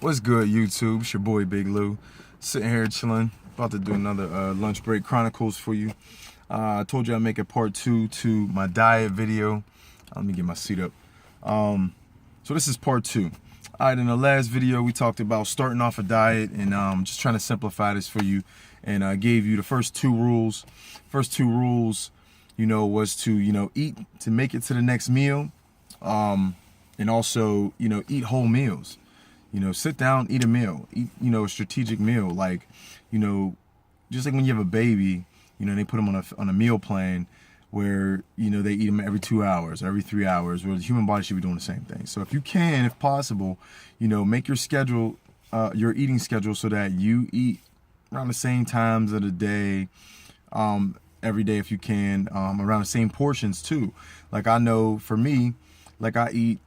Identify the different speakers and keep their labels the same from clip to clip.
Speaker 1: What's good, YouTube? It's your boy Big Lou, sitting here chilling, about to do another lunch break chronicles for you. I told you I'd make a part 2 to my diet video. Let me get my seat up. So this is part 2. All right, in the last video we talked about starting off a diet and just trying to simplify this for you, and I gave you the first 2 rules. First 2 rules, was to eat to make it to the next meal, and also eat whole meals. Sit down, eat a meal, eat a strategic meal, like just like when you have a baby, they put them on a meal plan where they eat them every 2 hours, every 3 hours, where the human body should be doing the same thing. So if you can, if possible, make your schedule, your eating schedule, so that you eat around the same times of the day, every day if you can, around the same portions too. Like I know for me, like I eat,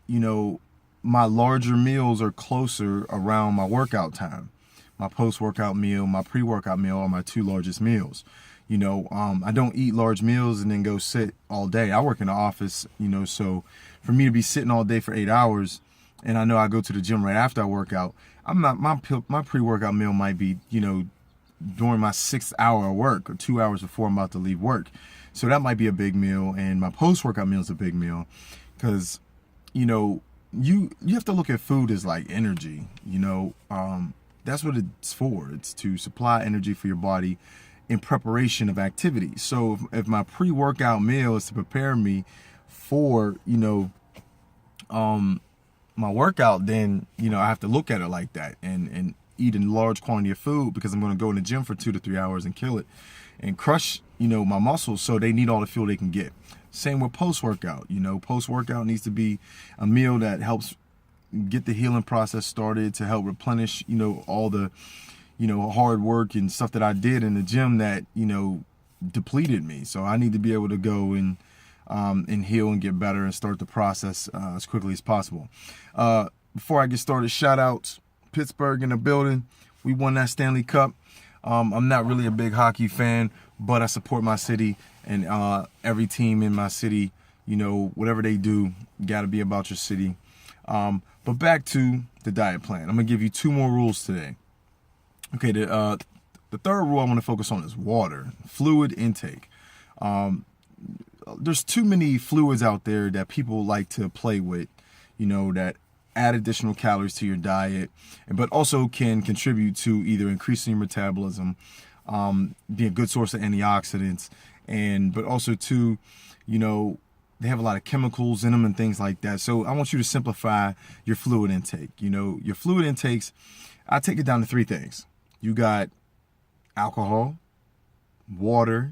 Speaker 1: my larger meals are closer around my workout time. My post-workout meal, my pre-workout meal are my 2 largest meals. I don't eat large meals and then go sit all day. I work in the office, so for me to be sitting all day for 8 hours, and I know I go to the gym right after I work out, my pre-workout meal might be, during my 6th hour of work or 2 hours before I'm about to leave work. So that might be a big meal, and my post-workout meal is a big meal, because, you have to look at food as like energy. That's what it's for. It's to supply energy for your body in preparation of activity. So if my pre-workout meal is to prepare me for my workout, then I have to look at it like that and eat a large quantity of food, because I'm going to go in the gym for 2 to 3 hours and kill it and crush my muscles, so they need all the fuel they can get. Same with post-workout. Post-workout needs to be a meal that helps get the healing process started, to help replenish, all the, hard work and stuff that I did in the gym that, depleted me. So I need to be able to go and heal and get better and start the process as quickly as possible. Before I get started, shout out Pittsburgh in the building. We won that Stanley Cup. I'm not really a big hockey fan, but I support my city, and every team in my city, whatever they do, got to be about your city. But back to the diet plan. I'm going to give you 2 more rules today. Okay, the third rule I want to focus on is water, fluid intake. There's too many fluids out there that people like to play with, that add additional calories to your diet, but also can contribute to either increasing your metabolism, be a good source of antioxidants, but also to, they have a lot of chemicals in them and things like that. So I want you to simplify your fluid intake. Your fluid intakes, I take it down to 3 things. You got alcohol, water,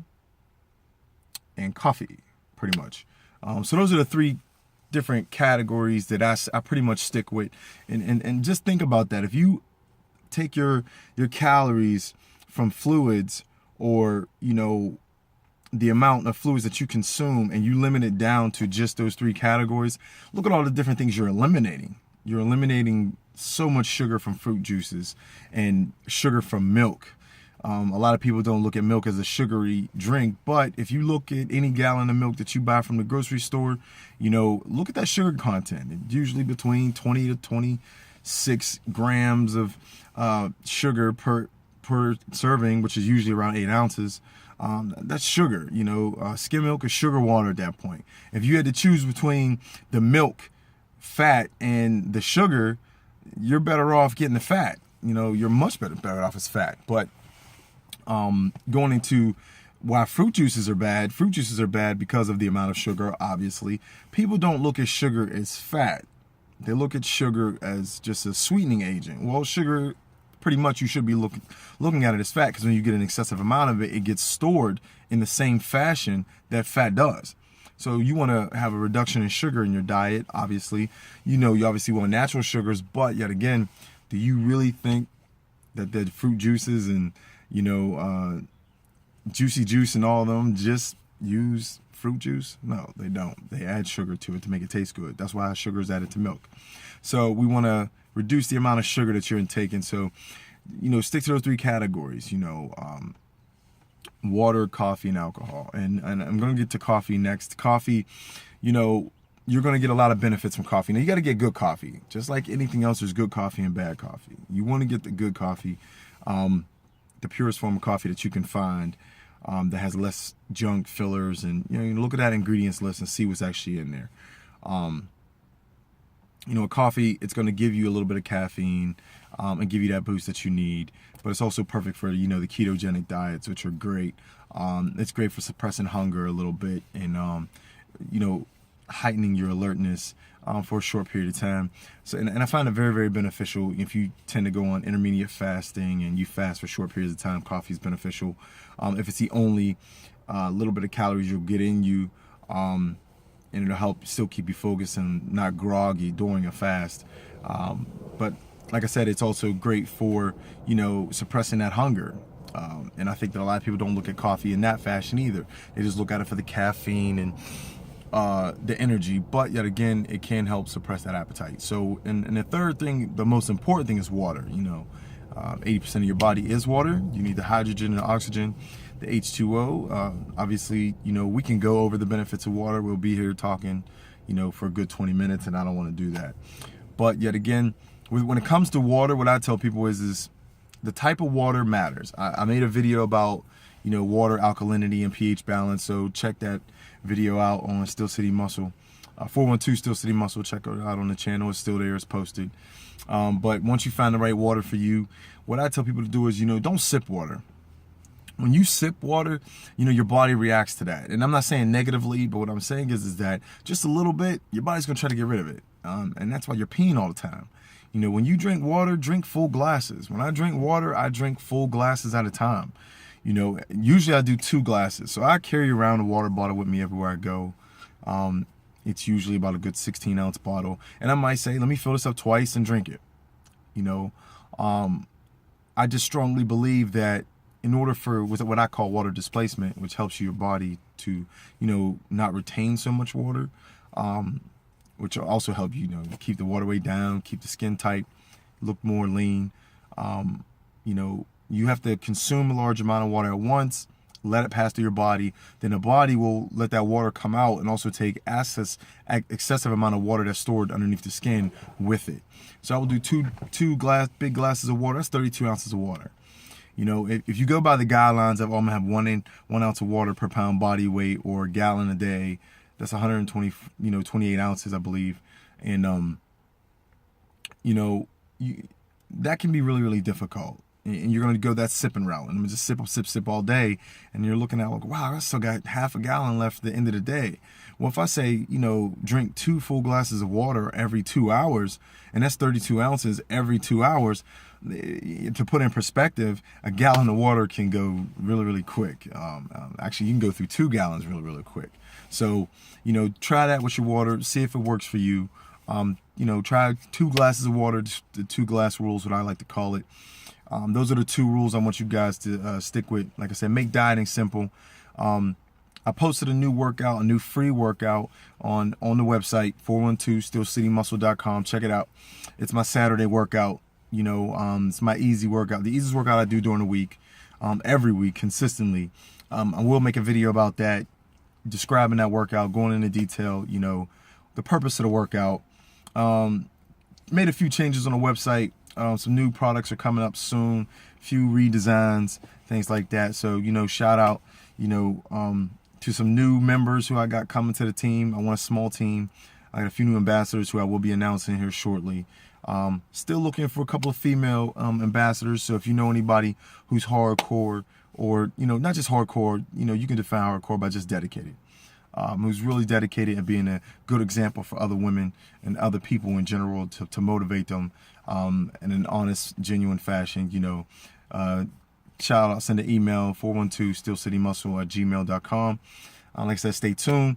Speaker 1: and coffee, pretty much. So those are the 3 different categories that I pretty much stick with. And just think about that. If you take your calories from fluids, or, the amount of fluids that you consume, and you limit it down to just those 3 categories, look at all the different things you're eliminating. You're eliminating so much sugar from fruit juices and sugar from milk. A lot of people don't look at milk as a sugary drink, but if you look at any gallon of milk that you buy from the grocery store, look at that sugar content. It's usually between 20 to 26 grams of sugar per serving, which is usually around 8 ounces. That's sugar. Skim milk is sugar water at that point. If you had to choose between the milk, fat, and the sugar, you're better off getting the fat. You're much better off as fat. But going into why fruit juices are bad because of the amount of sugar, obviously. People don't look at sugar as fat. They look at sugar as just a sweetening agent. Well, sugar, pretty much you should be looking at it as fat, because when you get an excessive amount of it, it gets stored in the same fashion that fat does. So you want to have a reduction in sugar in your diet, obviously. You obviously want natural sugars, but yet again, do you really think that the fruit juices and, Juicy Juice and all of them just use fruit juice? No, they don't. They add sugar to it to make it taste good. That's why sugar is added to milk. So we want to reduce the amount of sugar that you're intaking. So, stick to those 3 categories, water, coffee, and alcohol. And I'm going to get to coffee next. Coffee, you're going to get a lot of benefits from coffee. Now, you got to get good coffee. Just like anything else, there's good coffee and bad coffee. You want to get the good coffee, the purest form of coffee that you can find, that has less junk, fillers, and you look at that ingredients list and see what's actually in there. A coffee, it's going to give you a little bit of caffeine and give you that boost that you need. But it's also perfect for, the ketogenic diets, which are great. It's great for suppressing hunger a little bit and, heightening your alertness for a short period of time. So, and I find it very, very beneficial if you tend to go on intermediate fasting and you fast for short periods of time. Coffee is beneficial. If it's the only little bit of calories you'll get in you, and it'll help still keep you focused and not groggy during a fast. But like I said, it's also great for, suppressing that hunger. And I think that a lot of people don't look at coffee in that fashion either. They just look at it for the caffeine and the energy, but yet again, it can help suppress that appetite. So, and the third thing, the most important thing is water. 80% of your body is water. You need the hydrogen and the oxygen, the H2O. Obviously, we can go over the benefits of water. We'll be here talking, for a good 20 minutes, and I don't want to do that. But yet again, when it comes to water, what I tell people is the type of water matters. I made a video about, water alkalinity and pH balance. So check that video out on Steel City Muscle, 412 Steel City Muscle. Check it out on the channel. It's still there. It's posted. But once you find the right water for you, what I tell people to do is, don't sip water. When you sip water, your body reacts to that. And I'm not saying negatively, but what I'm saying is that just a little bit, your body's going to try to get rid of it. And that's why you're peeing all the time. When you drink water, drink full glasses. When I drink water, I drink full glasses at a time. Usually I do 2 glasses. So I carry around a water bottle with me everywhere I go. It's usually about a good 16-ounce bottle. And I might say, let me fill this up twice and drink it. I just strongly believe that in order for what I call water displacement, which helps your body to, not retain so much water, which will also help you, keep the water weight down, keep the skin tight, look more lean. You have to consume a large amount of water at once, let it pass through your body, then the body will let that water come out and also take excessive amount of water that's stored underneath the skin with it. So I will do two big glasses of water. That's 32 ounces of water. If you go by the guidelines of, I'm gonna have 1 ounce of water per pound body weight, or a gallon a day, that's 120, 28 ounces, I believe. And, that can be really, really difficult. And you're going to go that sipping route and just sip all day. And you're looking at like, wow, I still got half a gallon left at the end of the day. Well, if I say, drink 2 full glasses of water every 2 hours, and that's 32 ounces every 2 hours, to put in perspective, a gallon of water can go really, really quick. Actually, you can go through 2 gallons really, really quick. So, try that with your water, see if it works for you. Try 2 glasses of water, the 2 glass rules, what I like to call it. Those are the 2 rules I want you guys to stick with. Like I said, make dieting simple. I posted a new workout, a new free workout on the website, 412steelcitymuscle.com. Check it out. It's my Saturday workout. It's my easy workout, the easiest workout I do during the week, every week consistently. I will make a video about that, describing that workout, going into detail, the purpose of the workout. Made a few changes on the website. Some new products are coming up soon, few redesigns, things like that. So, shout out, to some new members who I got coming to the team. I want a small team. I got a few new ambassadors who I will be announcing here shortly. Still looking for a couple of female ambassadors. So if you know anybody who's hardcore, or, not just hardcore, you can define hardcore by just dedicated. Who's really dedicated and being a good example for other women and other people in general to motivate them in an honest, genuine fashion. Shout out, send an email, 412steelcitymuscle@gmail.com. Like I said, stay tuned.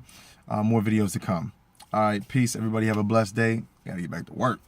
Speaker 1: More videos to come. All right, peace. Everybody have a blessed day. Gotta get back to work.